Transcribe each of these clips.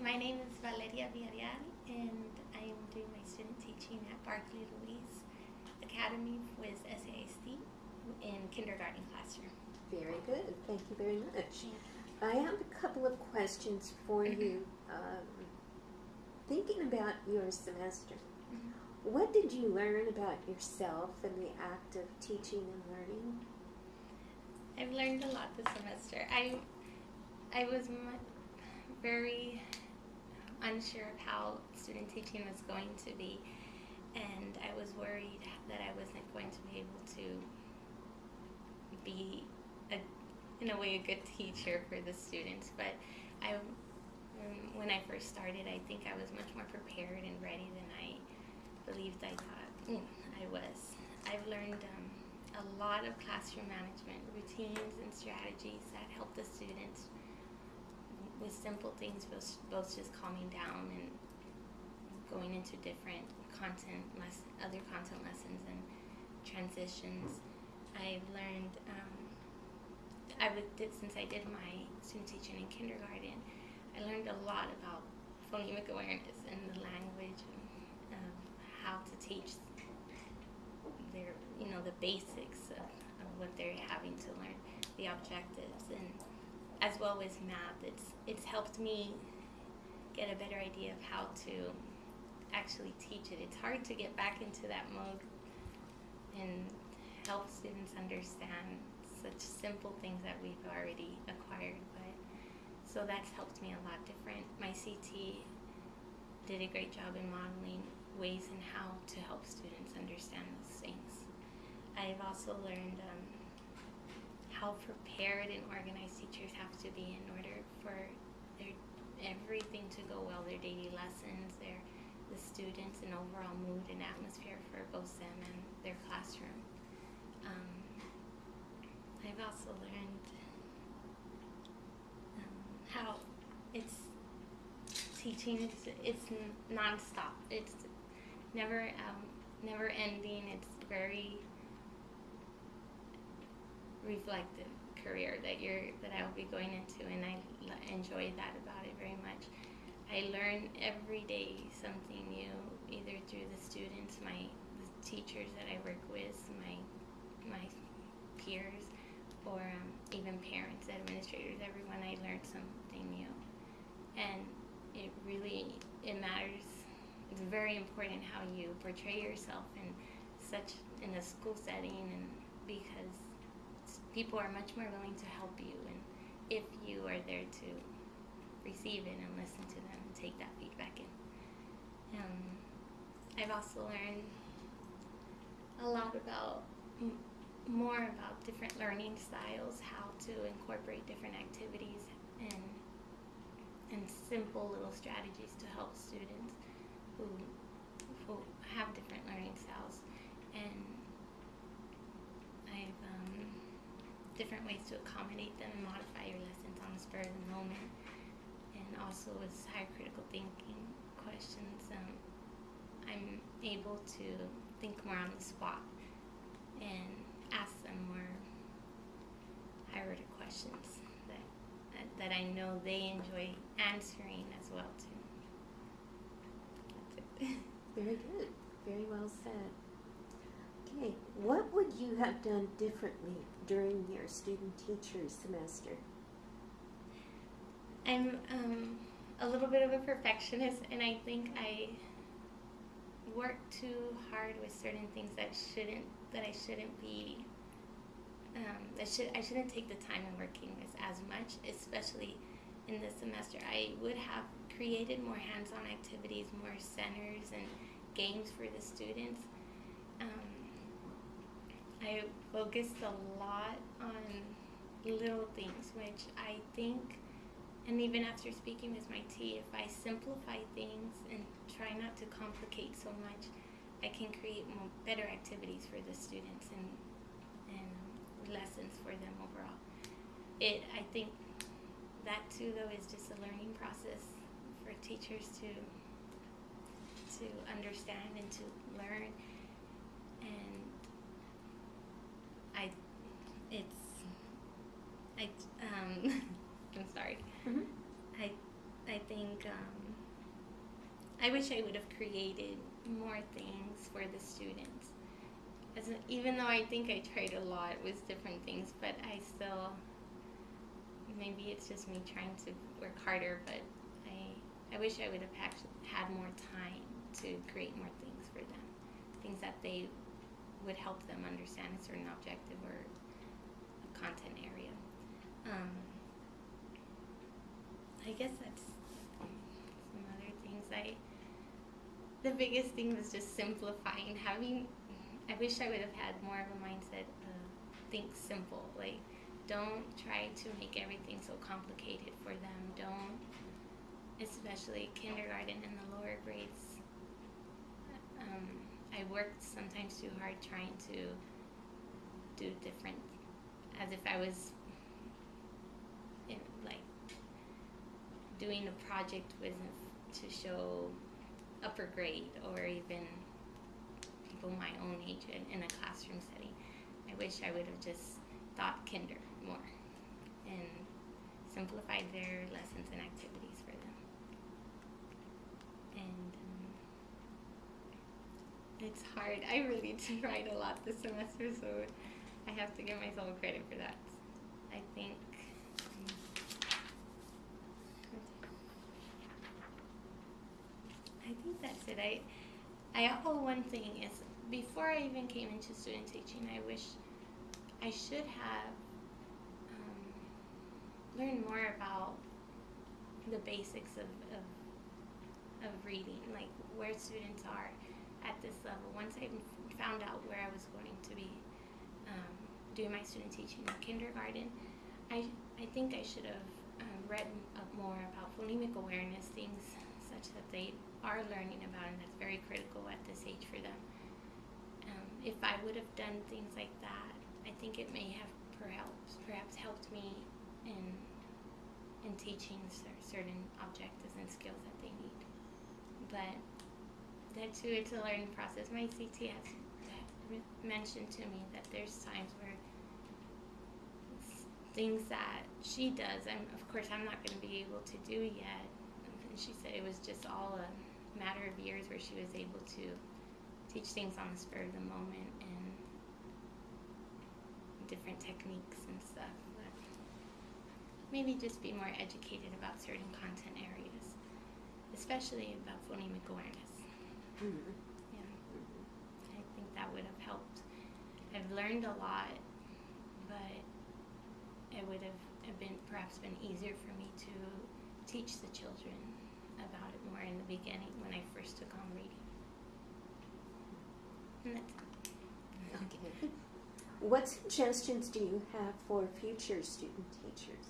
My name is Valeria Villarreal, and I am doing my student teaching at Barclay Louise Academy with SASD in kindergarten classroom. Very good. Thank you very much. Thank you. I have a couple of questions for you. Thinking about your semester, what did you learn about yourself in the act of teaching and learning? I've learned a lot this semester. I was very unsure of how student teaching was going to be, and I was worried that I wasn't going to be able to be, in a way, a good teacher for the students. But when I first started, I think I was much more prepared and ready than I believed I thought I was. I've learned a lot of classroom management routines and strategies that help the students with simple things, both just calming down and going into different other content lessons and transitions. I've learned, since I did my student teaching in kindergarten, I learned a lot about phonemic awareness and the language and how to teach their, the basics of what they're having to learn, the objectives, and as well as math. It's helped me get a better idea of how to actually teach it. It's hard to get back into that mode and help students understand such simple things that we've already acquired. So that's helped me a lot different. My CT did a great job in modeling ways and how to help students understand those things. I've also learned how prepared and organized teachers have to be in order for everything to go well, their daily lessons, the students, and overall mood and atmosphere for both them and their classroom. I've also learned how teaching it's nonstop. It's never ending. It's very reflective career that I will be going into, and I enjoy that about it very much. I learn every day something new, either through the students, the teachers that I work with, my peers, or even parents, administrators, everyone. I learned something new, and it matters. It's very important how you portray yourself in a school setting, and because people are much more willing to help you, and if you are there to receive it and listen to them and take that feedback in. I've also learned a lot more about different learning styles, how to incorporate different activities and simple little strategies to help students who have different learning styles. And I've different ways to accommodate them and modify your lessons on the spur of the moment. And also with higher critical thinking questions, I'm able to think more on the spot and ask them more higher order questions that I know they enjoy answering as well too. That's it. Very good. Very well said. Okay, what would you have done differently during your student-teacher semester? I'm a little bit of a perfectionist, and I think I work too hard with certain things I shouldn't be. I shouldn't take the time in working with as much, especially in this semester. I would have created more hands-on activities, more centers and games for the students. I focused a lot on little things, which I think, and even after speaking with my T, if I simplify things and try not to complicate so much, I can create better activities for the students and lessons for them overall. I think that too, though, is just a learning process for teachers to understand and to learn. And I'm sorry. Mm-hmm. I think I wish I would have created more things for the students. Even though I think I tried a lot with different things, but I still, maybe it's just me trying to work harder, but I wish I would have had more time to create more things for them. Things that they would help them understand a certain objective or a content area. I guess that's some other things. The biggest thing was just simplifying. I wish I would have had more of a mindset of think simple. Like, don't try to make everything so complicated for them. Don't, especially kindergarten and the lower grades. I worked sometimes too hard trying to do different, as if I was like doing a project with to show upper grade or even people my own age in a classroom setting. I wish I would have just thought kinder more and simplified their lessons and activities for them. And it's hard. I really tried a lot this semester, so I have to give myself credit for that. I think that's it. One thing is, before I even came into student teaching, I wish I should have learned more about the basics of reading, like where students are at this level. Once I found out where I was going to be doing my student teaching in kindergarten, I think I should have read up more about phonemic awareness, things such that they are learning about, and that's very critical at this age for them. If I would have done things like that, I think it may have perhaps helped me in teaching certain objectives and skills that they need. But that too, it's a learning process. My CT has mentioned to me that there's times where things that she does, and of course I'm not going to be able to do yet. And she said it was just all a matter of years where she was able to teach things on the spur of the moment and different techniques and stuff. But maybe just be more educated about certain content areas, especially about phonemic awareness. Mm-hmm. Yeah, I think that would have helped. I've learned a lot, but it would have perhaps been easier for me to teach the children about it more in the beginning when I first took on reading. And that's it. Okay. What suggestions do you have for future student teachers?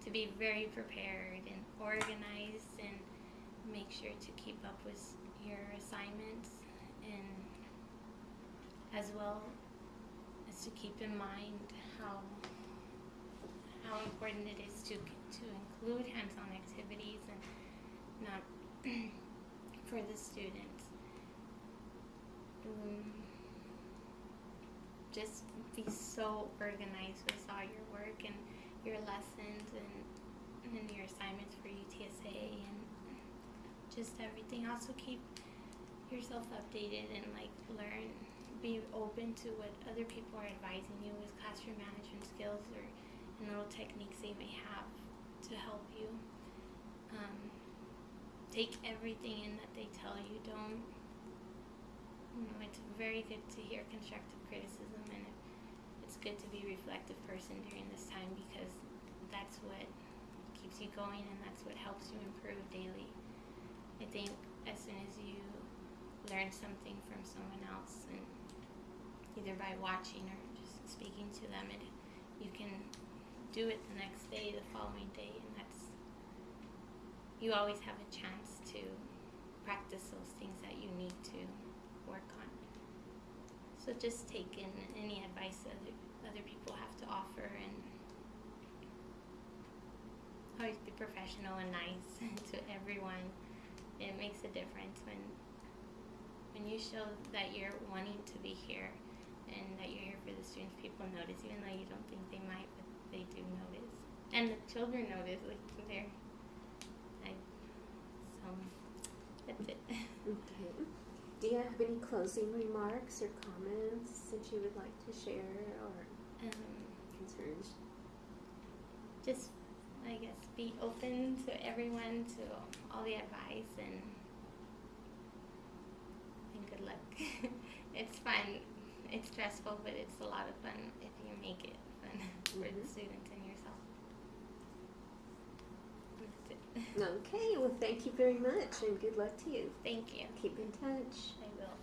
To be very prepared and organized, and make sure to keep up with your assignments, and as well as to keep in mind how important it is to include hands-on activities and not for the students. Just be so organized with all your work and your lessons and your assignments for UTSA and just everything. Also keep yourself updated and learn, be open to what other people are advising you with classroom management skills or little techniques they may have to help you. Take everything in that they tell you. Don't, it's very good to hear constructive criticism, and it's good to be a reflective person during this time, because that's what keeps you going and that's what helps you improve daily. I think as soon as you learn something from someone else, and either by watching or just speaking to them, you can do it the next day, the following day, and you always have a chance to practice those things that you need to work on. So just take in any advice that other people have to offer, and always be professional and nice to everyone. It makes a difference when you show that you're wanting to be here and that you're here for the students. People notice, even though you don't think they might, but they do notice. And the children notice, like, they're, like, so, that's it. Okay. Do you have any closing remarks or comments that you would like to share or concerns? Just, I guess, be open to everyone, to all the advice, and good luck. It's fun. It's stressful, but it's a lot of fun if you make it fun for the students and yourself. That's it. Okay, well, thank you very much, and good luck to you. Thank you. Keep in touch. I will.